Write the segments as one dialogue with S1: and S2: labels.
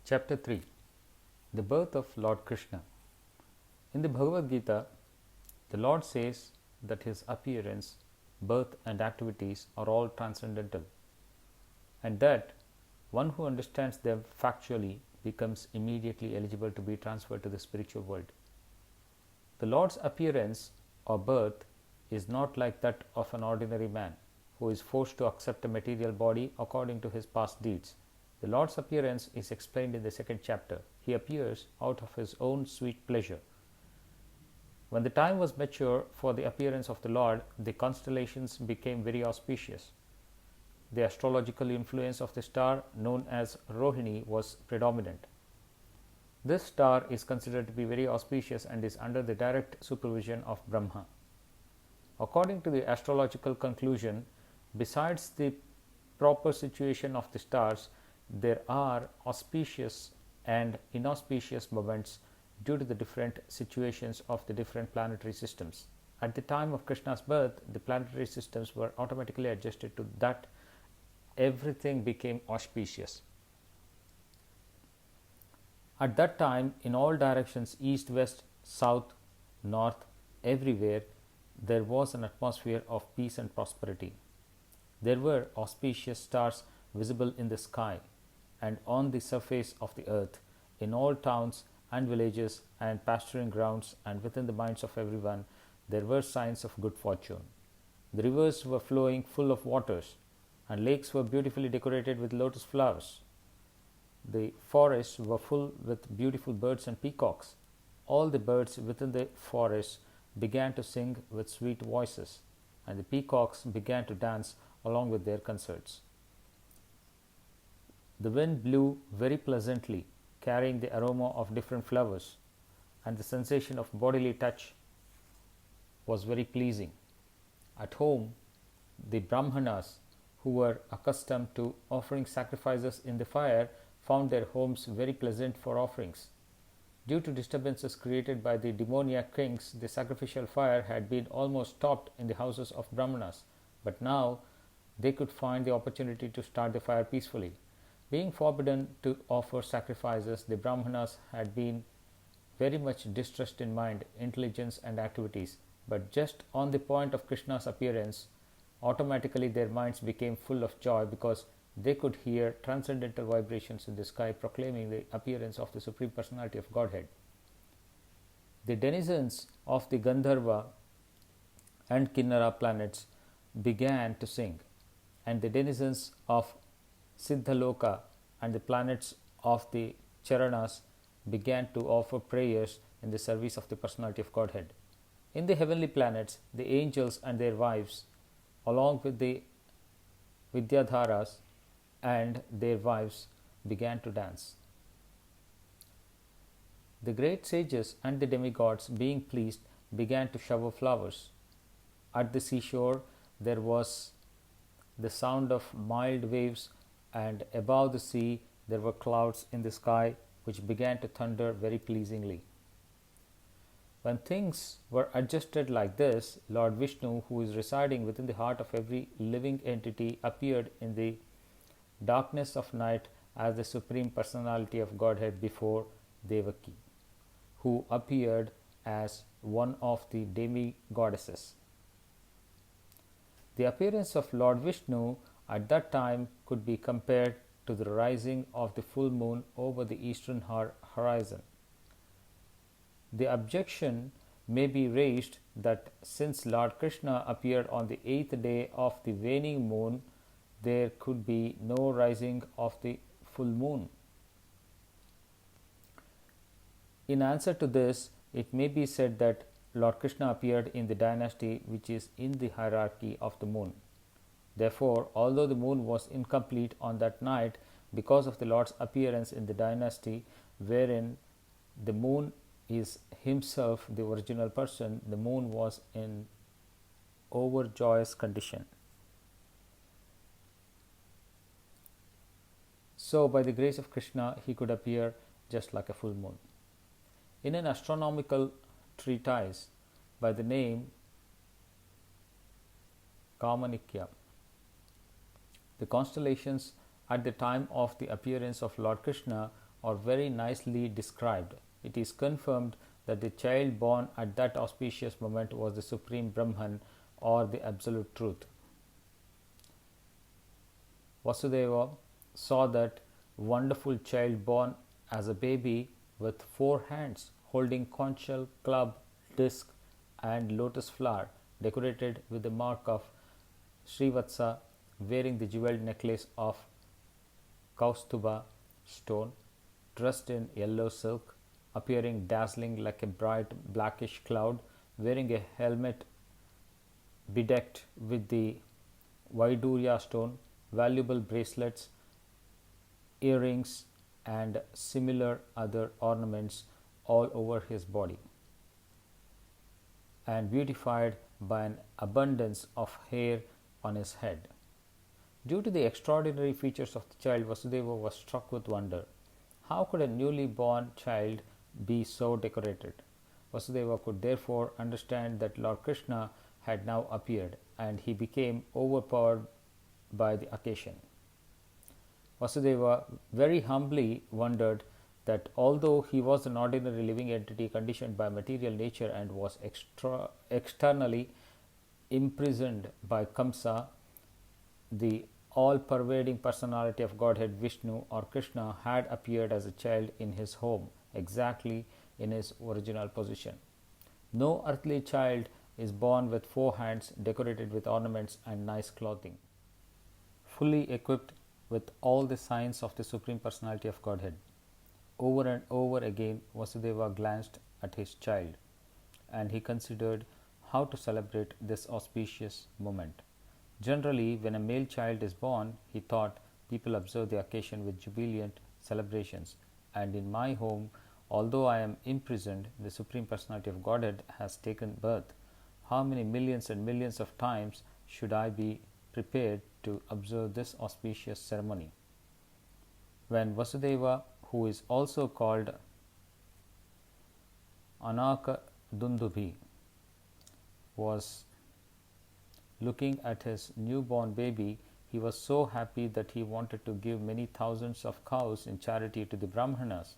S1: Chapter 3. The Birth of Lord Krishna. In the Bhagavad Gita, the Lord says that his appearance, birth, and activities are all transcendental, and that one who understands them factually becomes immediately eligible to be transferred to the spiritual world. The Lord's appearance or birth is not like that of an ordinary man who is forced to accept a material body according to his past deeds. The Lord's appearance is explained in the second chapter. He appears out of his own sweet pleasure. When the time was mature for the appearance of the Lord, the constellations became very auspicious. The astrological influence of the star known as Rohini was predominant. This star is considered to be very auspicious and is under the direct supervision of Brahma. According to the astrological conclusion, besides the proper situation of the stars, there are auspicious and inauspicious moments due to the different situations of the different planetary systems. At the time of Krishna's birth, the planetary systems were automatically adjusted to that. Everything became auspicious. At that time, in all directions, east, west, south, north, everywhere, there was an atmosphere of peace and prosperity. There were auspicious stars visible in the sky and on the surface of the earth, in all towns and villages and pasturing grounds, and within the minds of everyone, there were signs of good fortune. The rivers were flowing full of waters, and lakes were beautifully decorated with lotus flowers. The forests were full with beautiful birds and peacocks. All the birds within the forest began to sing with sweet voices, and the peacocks began to dance along with their consorts. The wind blew very pleasantly, carrying the aroma of different flowers, and the sensation of bodily touch was very pleasing. At home, the Brahmanas, who were accustomed to offering sacrifices in the fire, found their homes very pleasant for offerings. Due to disturbances created by the demoniac kings, the sacrificial fire had been almost stopped in the houses of Brahmanas, but now they could find the opportunity to start the fire peacefully. Being forbidden to offer sacrifices, the Brahmanas had been very much distressed in mind, intelligence, and activities. But just on the point of Krishna's appearance, automatically their minds became full of joy because they could hear transcendental vibrations in the sky proclaiming the appearance of the Supreme Personality of Godhead. The denizens of the Gandharva and Kinnara planets began to sing, and the denizens of Siddhaloka and the planets of the Charanas began to offer prayers in the service of the Personality of Godhead. In the heavenly planets, the angels and their wives, along with the Vidyadharas and their wives, began to dance. The great sages and the demigods, being pleased, began to shower flowers. At the seashore, there was the sound of mild waves, and above the sea there were clouds in the sky which began to thunder very pleasingly. When things were adjusted like this, Lord Vishnu, who is residing within the heart of every living entity, appeared in the darkness of night as the Supreme Personality of Godhead before Devaki, who appeared as one of the demi-goddesses. The appearance of Lord Vishnu at that time could be compared to the rising of the full moon over the eastern horizon. The objection may be raised that since Lord Krishna appeared on the 8th day of the waning moon, there could be no rising of the full moon. In answer to this, it may be said that Lord Krishna appeared in the dynasty which is in the hierarchy of the moon. Therefore, although the moon was incomplete on that night because of the Lord's appearance in the dynasty wherein the moon is himself the original person, the moon was in overjoyous condition. So, by the grace of Krishna, he could appear just like a full moon. In an astronomical treatise by the name Kamanikya, the constellations at the time of the appearance of Lord Krishna are very nicely described. It is confirmed that the child born at that auspicious moment was the Supreme Brahman or the Absolute Truth. Vasudeva saw that wonderful child born as a baby with 4 hands, holding conch shell, club, disc, and lotus flower, decorated with the mark of Srivatsa, wearing the jeweled necklace of Kaustuba stone, dressed in yellow silk, appearing dazzling like a bright blackish cloud, wearing a helmet bedecked with the Vaidurya stone, valuable bracelets, earrings, and similar other ornaments all over his body, and beautified by an abundance of hair on his head. Due to the extraordinary features of the child, Vasudeva was struck with wonder. How could a newly born child be so decorated? Vasudeva could therefore understand that Lord Krishna had now appeared, and he became overpowered by the occasion. Vasudeva very humbly wondered that although he was an ordinary living entity conditioned by material nature and was externally imprisoned by Kamsa, the all-pervading personality of Godhead Vishnu or Krishna had appeared as a child in his home, exactly in his original position. No earthly child is born with 4 hands, decorated with ornaments and nice clothing, fully equipped with all the signs of the Supreme Personality of Godhead. Over and over again, Vasudeva glanced at his child, and he considered how to celebrate this auspicious moment. Generally, when a male child is born, he thought, people observe the occasion with jubilant celebrations. And in my home, although I am imprisoned, the Supreme Personality of Godhead has taken birth. How many millions and millions of times should I be prepared to observe this auspicious ceremony? When Vasudeva, who is also called Anaka Dundubhi, was looking at his newborn baby, he was so happy that he wanted to give many thousands of cows in charity to the Brahmanas.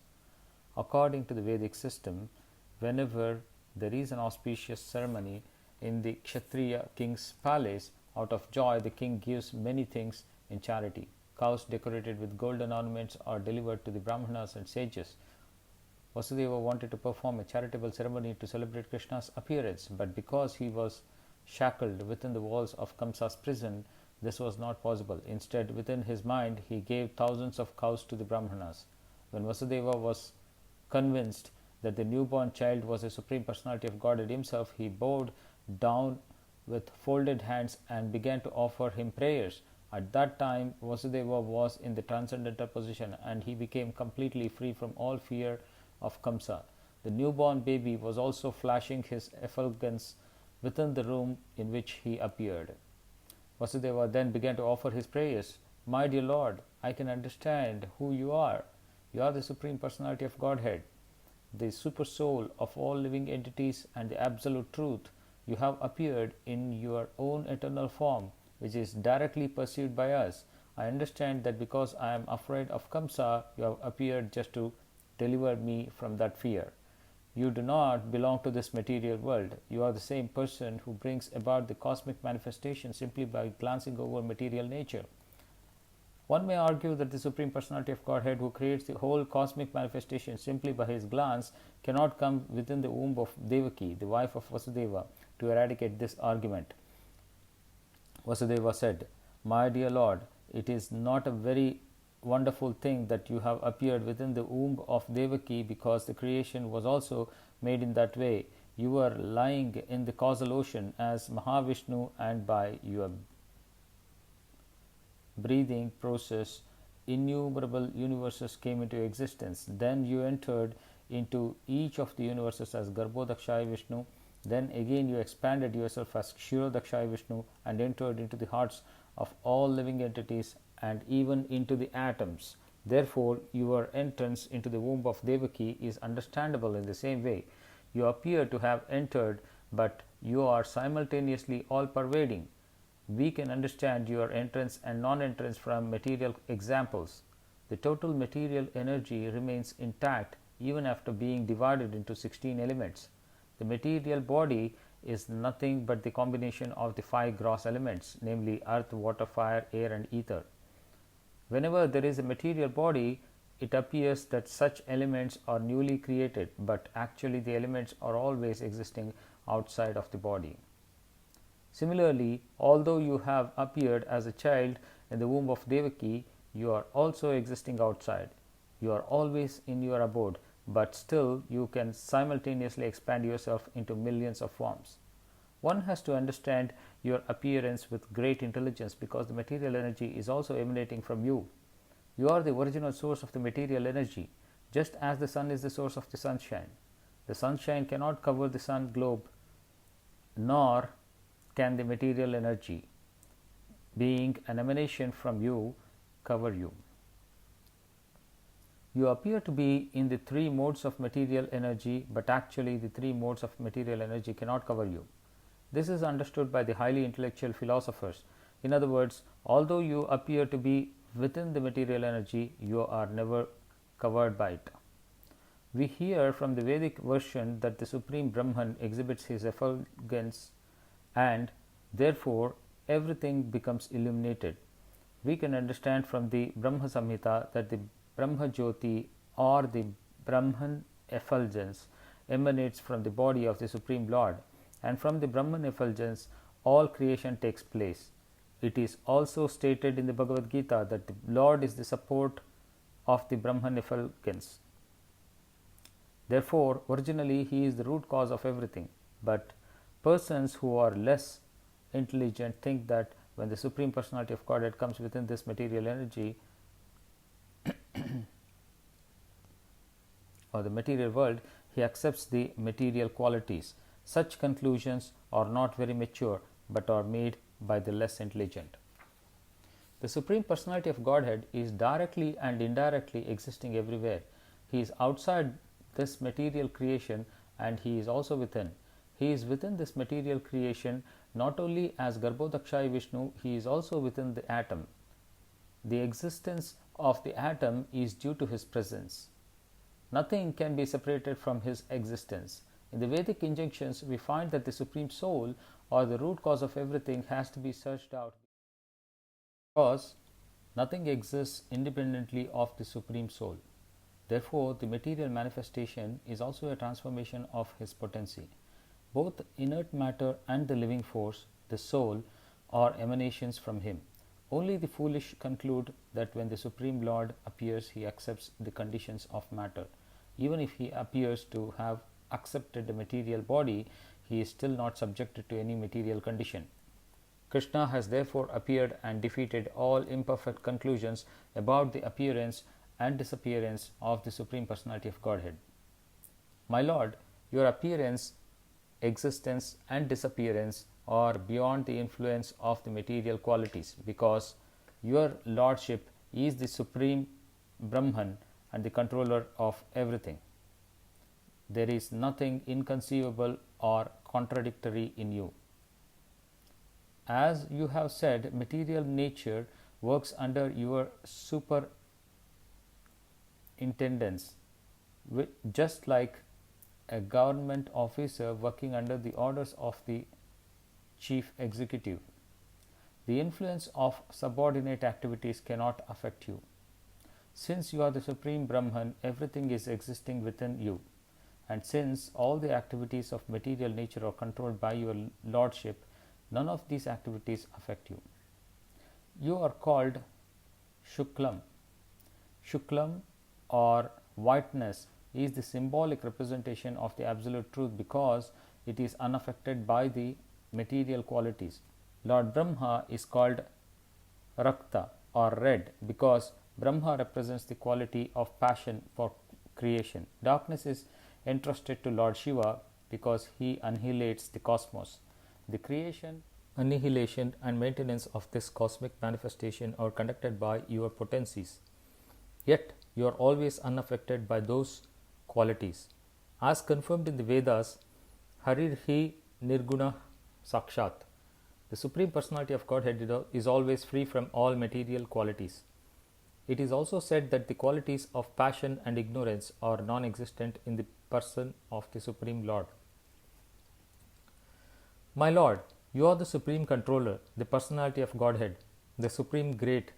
S1: According to the Vedic system, whenever there is an auspicious ceremony in the Kshatriya king's palace, out of joy the king gives many things in charity. Cows decorated with golden ornaments are delivered to the Brahmanas and sages. Vasudeva wanted to perform a charitable ceremony to celebrate Krishna's appearance, but because he was shackled within the walls of Kamsa's prison, this was not possible. Instead, within his mind, he gave thousands of cows to the Brahmanas. When Vasudeva was convinced that the newborn child was the Supreme Personality of Godhead himself, he bowed down with folded hands and began to offer him prayers. At that time, Vasudeva was in the transcendental position, and he became completely free from all fear of Kamsa. The newborn baby was also flashing his effulgence within the room in which he appeared. Vasudeva then began to offer his prayers. My dear Lord, I can understand who you are. You are the Supreme Personality of Godhead, the super soul of all living entities and the absolute truth. You have appeared in your own eternal form, which is directly perceived by us. I understand that because I am afraid of Kamsa, you have appeared just to deliver me from that fear. You do not belong to this material world. You are the same person who brings about the cosmic manifestation simply by glancing over material nature. One may argue that the Supreme Personality of Godhead, who creates the whole cosmic manifestation simply by his glance, cannot come within the womb of Devaki, the wife of Vasudeva, to eradicate this argument. Vasudeva said, My dear Lord, it is not a very wonderful thing that you have appeared within the womb of Devaki, because the creation was also made in that way. You are lying in the causal ocean as Mahavishnu, and by your breathing process innumerable universes came into existence. Then you entered into each of the universes as Garbhodakshaya Vishnu. Then again you expanded yourself as Kshirodakshaya Vishnu and entered into the hearts of all living entities and even into the atoms. Therefore, your entrance into the womb of Devaki is understandable in the same way. You appear to have entered, but you are simultaneously all-pervading. We can understand your entrance and non-entrance from material examples. the total material energy remains intact even after being divided into 16 elements. The material body is nothing but the combination of the 5 gross elements, namely earth, water, fire, air, and ether. Whenever there is a material body, it appears that such elements are newly created, but actually the elements are always existing outside of the body. Similarly, although you have appeared as a child in the womb of Devaki, you are also existing outside. You are always in your abode, but still you can simultaneously expand yourself into millions of forms. One has to understand your appearance with great intelligence because the material energy is also emanating from you. You are the original source of the material energy, just as the sun is the source of the sunshine. The sunshine cannot cover the sun globe, nor can the material energy, being an emanation from you, cover you. You appear to be in the 3 modes of material energy, but actually the 3 modes of material energy cannot cover you. This is understood by the highly intellectual philosophers. In other words, although you appear to be within the material energy, you are never covered by it. We hear from the Vedic version that the Supreme Brahman exhibits his effulgence and therefore everything becomes illuminated. We can understand from the Brahma Samhita that the Brahma Jyoti or the Brahman effulgence emanates from the body of the Supreme Lord, and from the Brahman effulgence all creation takes place. It is also stated in the Bhagavad Gita that the Lord is the support of the Brahman effulgence. Therefore, originally he is the root cause of everything, but persons who are less intelligent think that when the Supreme Personality of Godhead comes within this material energy or the material world, he accepts the material qualities. Such conclusions are not very mature, but are made by the less intelligent. The Supreme Personality of Godhead is directly and indirectly existing everywhere. He is outside this material creation and he is also within. He is within this material creation not only as Garbhodakshayi Vishnu, he is also within the atom. The existence of the atom is due to his presence. Nothing can be separated from his existence. In the Vedic injunctions, we find that the Supreme Soul or the root cause of everything has to be searched out because nothing exists independently of the Supreme Soul. Therefore, the material manifestation is also a transformation of his potency. Both inert matter and the living force, the soul, are emanations from him. Only the foolish conclude that when the Supreme Lord appears, he accepts the conditions of matter. Even if he appears to have accepted a material body, he is still not subjected to any material condition. Krishna has therefore appeared and defeated all imperfect conclusions about the appearance and disappearance of the Supreme Personality of Godhead. My Lord, your appearance, existence, and disappearance are beyond the influence of the material qualities, because your Lordship is the Supreme Brahman and the controller of everything. There is nothing inconceivable or contradictory in you. As you have said, material nature works under your superintendence, just like a government officer working under the orders of the chief executive. The influence of subordinate activities cannot affect you. Since you are the Supreme Brahman, everything is existing within you. And since all the activities of material nature are controlled by your Lordship, none of these activities affect you. You are called Shuklam. Shuklam or whiteness is the symbolic representation of the absolute truth because it is unaffected by the material qualities. Lord Brahma is called Rakta or red because Brahma represents the quality of passion for creation. Darkness is entrusted to Lord Shiva because he annihilates the cosmos. The creation, annihilation, and maintenance of this cosmic manifestation are conducted by your potencies. Yet, you are always unaffected by those qualities. As confirmed in the Vedas, Harirhi Nirguna Sakshat. The Supreme Personality of Godhead is always free from all material qualities. It is also said that the qualities of passion and ignorance are non existent in the person of the Supreme Lord. My Lord, you are the Supreme Controller, the personality of Godhead, the Supreme Great,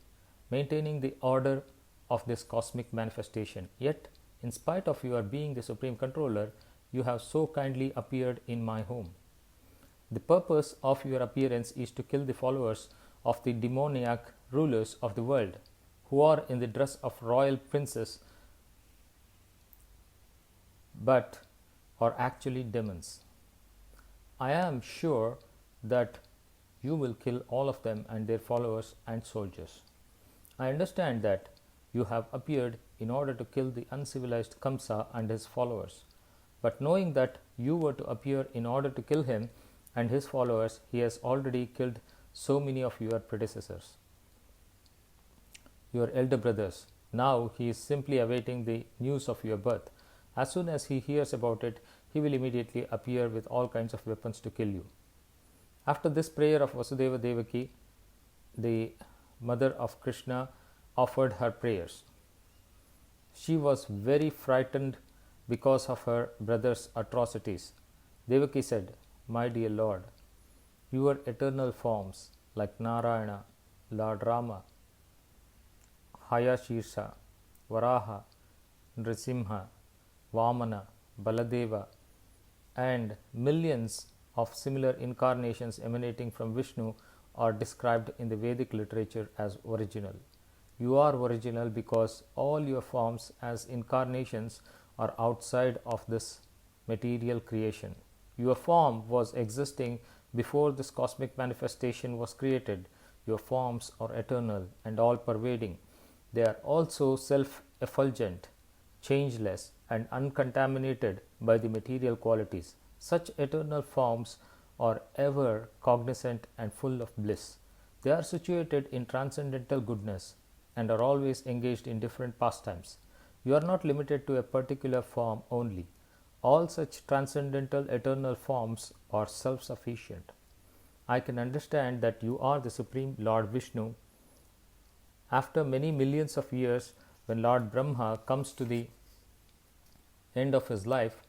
S1: maintaining the order of this cosmic manifestation. Yet, in spite of your being the Supreme Controller, you have so kindly appeared in my home. The purpose of your appearance is to kill the followers of the demoniac rulers of the world, who are in the dress of royal princes but are actually demons. I am sure that you will kill all of them and their followers and soldiers. I understand that you have appeared in order to kill the uncivilized Kamsa and his followers. But knowing that you were to appear in order to kill him and his followers, he has already killed so many of your predecessors, your elder brothers. Now he is simply awaiting the news of your birth. As soon as he hears about it, he will immediately appear with all kinds of weapons to kill you. After this prayer of Vasudeva Devaki, the mother of Krishna offered her prayers. She was very frightened because of her brother's atrocities. Devaki said, "My dear Lord, your eternal forms like Narayana, Lord Rama, Hayashirsha, Varaha, Nrisimha, Vamana, Baladeva, and millions of similar incarnations emanating from Vishnu are described in the Vedic literature as original. You are original because all your forms as incarnations are outside of this material creation. Your form was existing before this cosmic manifestation was created. Your forms are eternal and all pervading. They are also self effulgent, changeless, and uncontaminated by the material qualities. Such eternal forms are ever cognizant and full of bliss. They are situated in transcendental goodness and are always engaged in different pastimes. You are not limited to a particular form only. All such transcendental eternal forms are self sufficient. I can understand that you are the Supreme Lord Vishnu. After many millions of years, when Lord Brahma comes to the end of his life,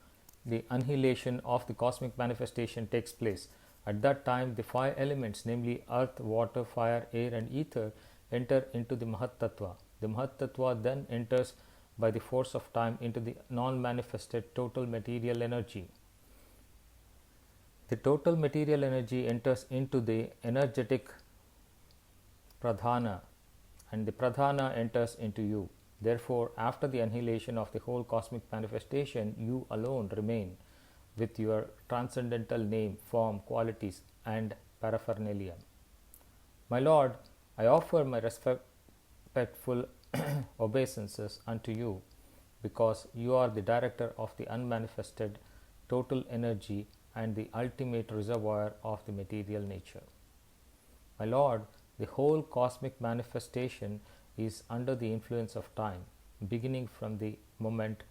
S1: the annihilation of the cosmic manifestation takes place. At that time, the five elements, namely earth, water, fire, air, and ether, enter into the Mahat Tattva. The Mahat Tattva then enters by the force of time into the non manifested total material energy. The total material energy enters into the energetic Pradhana, and the Pradhana enters into you. Therefore, after the annihilation of the whole cosmic manifestation, you alone remain with your transcendental name, form, qualities, and paraphernalia. My Lord, I offer my respectful obeisances unto you because you are the director of the unmanifested total energy and the ultimate reservoir of the material nature. My Lord, the whole cosmic manifestation is under the influence of time, beginning from the moment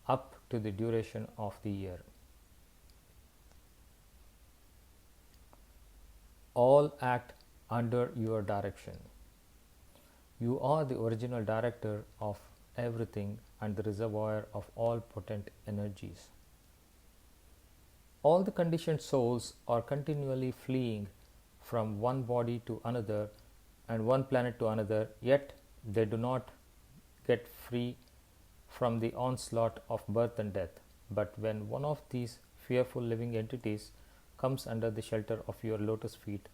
S1: up to the duration of the year. All act under your direction. You are the original director of everything and the reservoir of all potent energies. All the conditioned souls are continually fleeing from one body to another and one planet to another, yet they do not get free from the onslaught of birth and death. But when one of these fearful living entities comes under the shelter of your lotus feet,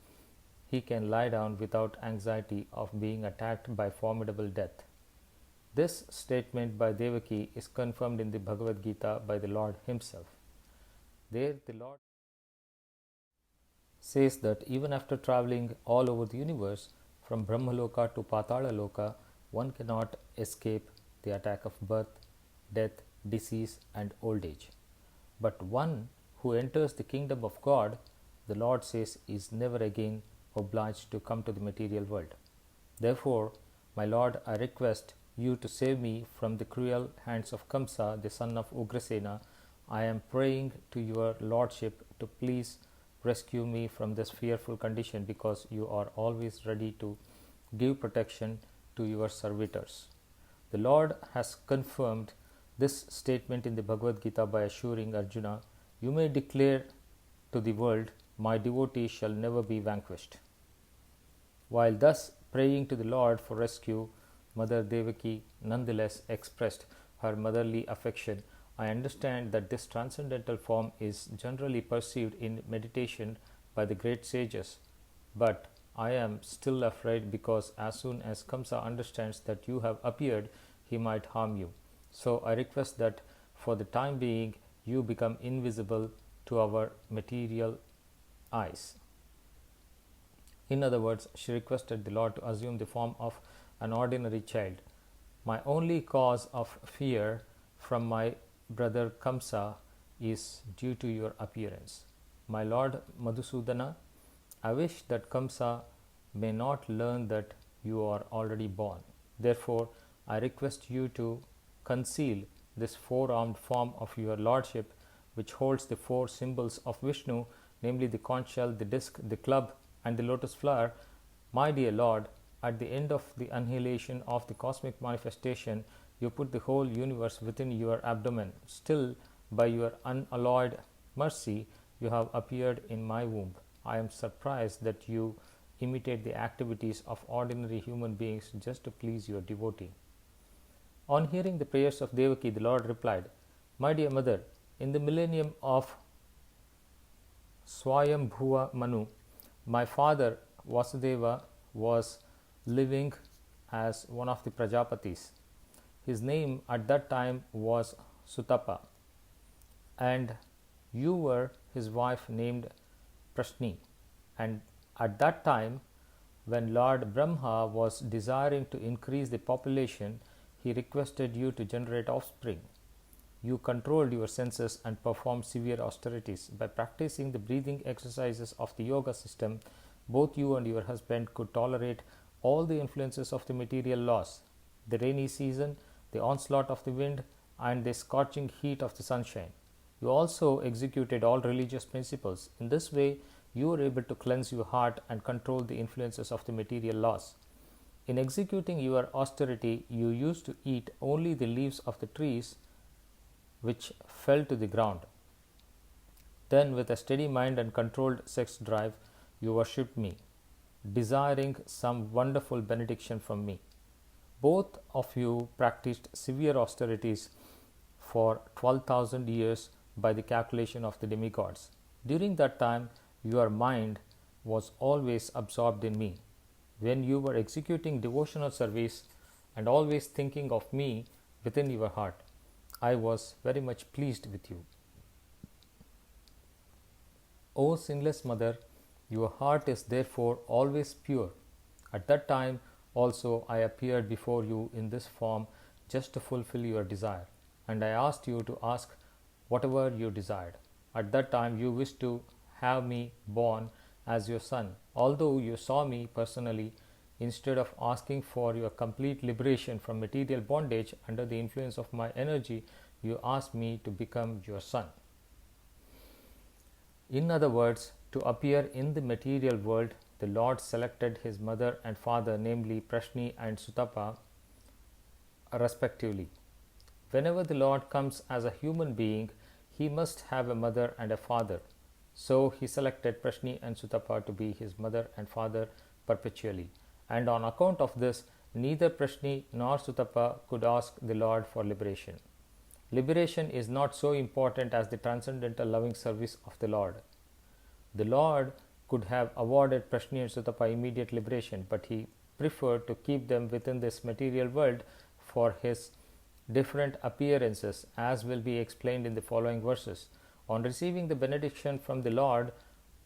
S1: he can lie down without anxiety of being attacked by formidable death. This statement by Devaki is confirmed in the Bhagavad Gita by the Lord himself. There the Lord says that even after traveling all over the universe, from Brahmaloka to Patala Loka, one cannot escape the attack of birth, death, disease, and old age. But one who enters the kingdom of God, the Lord says, is never again obliged to come to the material world. Therefore, my Lord, I request you to save me from the cruel hands of Kamsa, the son of Ugrasena. I am praying to your Lordship to please rescue me from this fearful condition, because you are always ready to give protection to your servitors. The Lord has confirmed this statement in the Bhagavad Gita by assuring Arjuna, "You may declare to the world, my devotee shall never be vanquished." While thus praying to the Lord for rescue, Mother Devaki nonetheless expressed her motherly affection. I understand that this transcendental form is generally perceived in meditation by the great sages, but I am still afraid because as soon as Kamsa understands that you have appeared, he might harm you. So I request that for the time being you become invisible to our material eyes. In other words, she requested the Lord to assume the form of an ordinary child. My only cause of fear from my brother Kamsa is due to your appearance. My Lord Madhusudana, I wish that Kamsa may not learn that you are already born. Therefore, I request you to conceal this four-armed form of your lordship, which holds the four symbols of Vishnu, namely the conch shell, the disc, the club, and the lotus flower. My dear Lord, at the end of the annihilation of the cosmic manifestation, you put the whole universe within your abdomen. Still, by your unalloyed mercy, you have appeared in my womb. I am surprised that you imitate the activities of ordinary human beings just to please your devotee. On hearing the prayers of Devaki, the Lord replied, My dear mother, in the millennium of Swayambhuva Manu, my father Vasudeva was living as one of the Prajapatis. His name at that time was Sutapa, and you were his wife named Prashni. And at that time, when Lord Brahma was desiring to increase the population, he requested you to generate offspring. You controlled your senses and performed severe austerities. By practicing the breathing exercises of the yoga system, both you and your husband could tolerate all the influences of the material laws, the rainy season, the onslaught of the wind, and the scorching heat of the sunshine. You also executed all religious principles. In this way, you were able to cleanse your heart and control the influences of the material laws. In executing your austerity, you used to eat only the leaves of the trees which fell to the ground. Then, with a steady mind and controlled sex drive, you worshipped me, desiring some wonderful benediction from me. Both of you practiced severe austerities for 12,000 years by the calculation of the demigods. During that time, your mind was always absorbed in me. When you were executing devotional service and always thinking of me within your heart, I was very much pleased with you. O sinless mother, your heart is therefore always pure. At that time also I appeared before you in this form just to fulfill your desire, and I asked you to ask whatever you desired. At that time you wished to have me born as your son. Although you saw me personally, instead of asking for your complete liberation from material bondage under the influence of my energy, you asked me to become your son. In other words, to appear in the material world, the Lord selected his mother and father, namely Prashni and Sutapa, respectively. Whenever the Lord comes as a human being, he must have a mother and a father. So he selected Prashni and Sutapa to be his mother and father perpetually. And on account of this, neither Prashni nor Sutapa could ask the Lord for liberation. Liberation is not so important as the transcendental loving service of the Lord. The Lord could have awarded Prashni and Sutapa immediate liberation, but he preferred to keep them within this material world for his different appearances, as will be explained in the following verses. On receiving the benediction from the Lord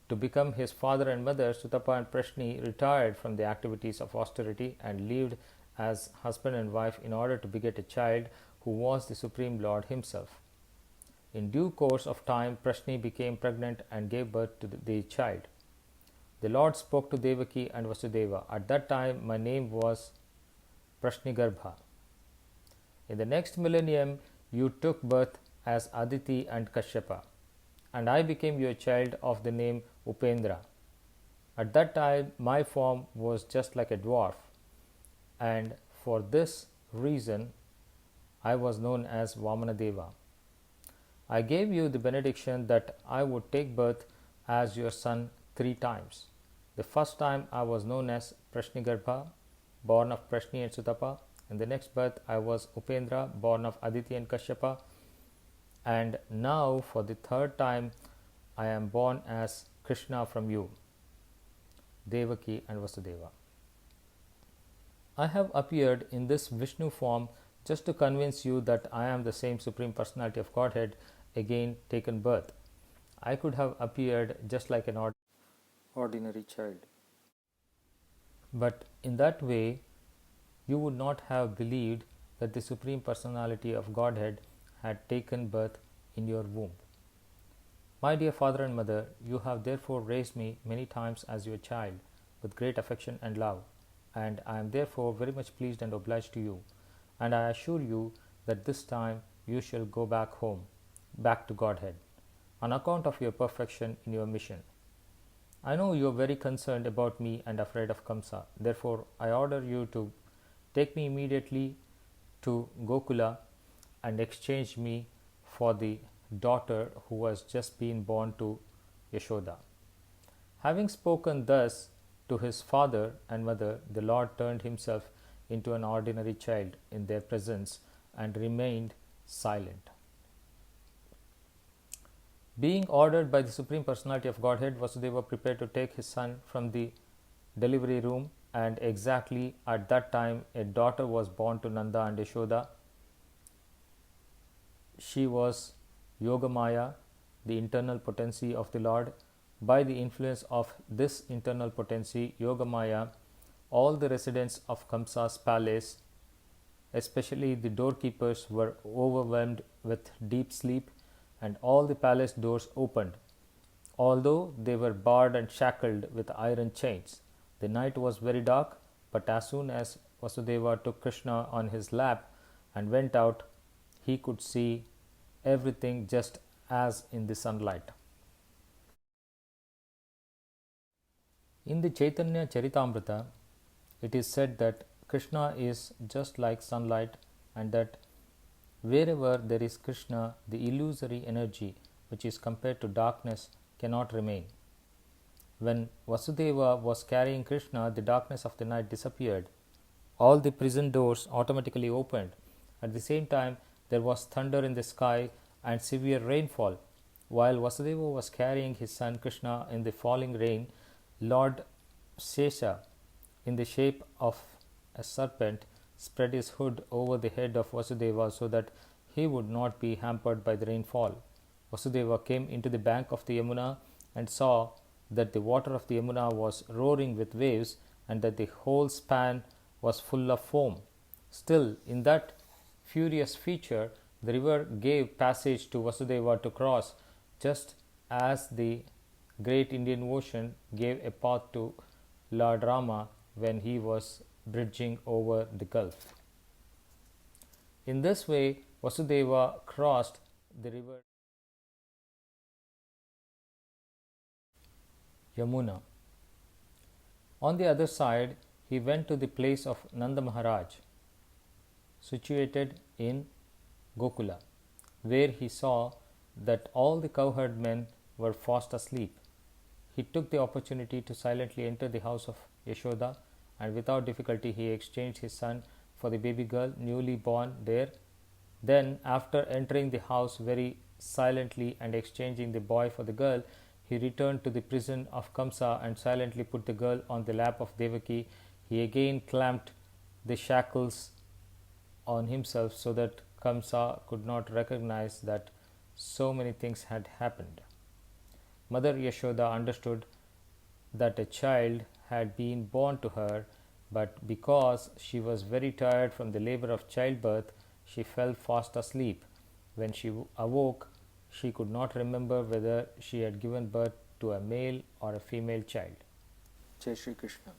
S1: to become his father and mother, Sutapa and Prashni retired from the activities of austerity and lived as husband and wife in order to beget a child who was the Supreme Lord himself. In due course of time, Prashni became pregnant and gave birth to the child. The Lord spoke to Devaki and Vasudeva. At that time, my name was Prashnigarbha. In the next millennium, you took birth as Aditi and Kashyapa, and I became your child of the name Upendra. At that time, my form was just like a dwarf, and For this reason, I was known as Vamanadeva. I gave you the benediction that I would take birth as your son 3 times. The first time I was known as Prashnigarbha, born of Prashni and Sutapa. In the next birth I was Upendra, born of Aditi and Kashyapa. And now for the third time I am born as Krishna from you, Devaki and Vasudeva. I have appeared in this Vishnu form just to convince you that I am the same Supreme Personality of Godhead, again taken birth. I could have appeared just like an ordinary child. But in that way, you would not have believed that the Supreme Personality of Godhead had taken birth in your womb. My dear father and mother, you have therefore raised me many times as your child with great affection and love, and I am therefore very much pleased and obliged to you, and I assure you that this time you shall go back home, back to Godhead, on account of your perfection in your mission. I know you are very concerned about me and afraid of Kamsa. Therefore, I order you to take me immediately to Gokula and exchange me for the daughter who has just been born to Yashoda. Having spoken thus to his father and mother, the Lord turned himself into an ordinary child in their presence and remained silent. Being ordered by the Supreme Personality of Godhead, Vasudeva prepared to take his son from the delivery room, and exactly at that time a daughter was born to Nanda and Yashoda. She was Yogamaya, the internal potency of the Lord. By the influence of this internal potency, Yogamaya, all the residents of Kamsa's palace, especially the doorkeepers, were overwhelmed with deep sleep, and all the palace doors opened, although they were barred and shackled with iron chains. The night was very dark, but as soon as Vasudeva took Krishna on his lap and went out, he could see everything just as in the sunlight. In the Chaitanya Charitamrita, it is said that Krishna is just like sunlight, and that wherever there is Krishna, the illusory energy which is compared to darkness cannot remain. When Vasudeva was carrying Krishna, the darkness of the night disappeared. All the prison doors automatically opened. At the same time, there was thunder in the sky and severe rainfall. While Vasudeva was carrying his son Krishna in the falling rain, Lord Shesha, in the shape of a serpent, spread his hood over the head of Vasudeva so that he would not be hampered by the rainfall. Vasudeva came into the bank of the Yamuna and saw that the water of the Yamuna was roaring with waves and that the whole span was full of foam. Still, in that furious feature, the river gave passage to Vasudeva to cross, just as the great Indian Ocean gave a path to Lord Rama when he was bridging over the gulf. In this way, Vasudeva crossed the river Yamuna. On the other side, he went to the place of Nanda Maharaj, situated in Gokula, where he saw that all the cowherd men were fast asleep. He took the opportunity to silently enter the house of Yashoda, and without difficulty he exchanged his son for the baby girl newly born there. Then, after entering the house very silently and exchanging the boy for the girl, he returned to the prison of Kamsa and silently put the girl on the lap of Devaki. He again clamped the shackles on himself so that Kamsa could not recognize that so many things had happened. Mother Yashoda understood that a child had been born to her, but because she was very tired from the labor of childbirth, she fell fast asleep. When she awoke, she could not remember whether she had given birth to a male or a female child. Jai Shri Krishna.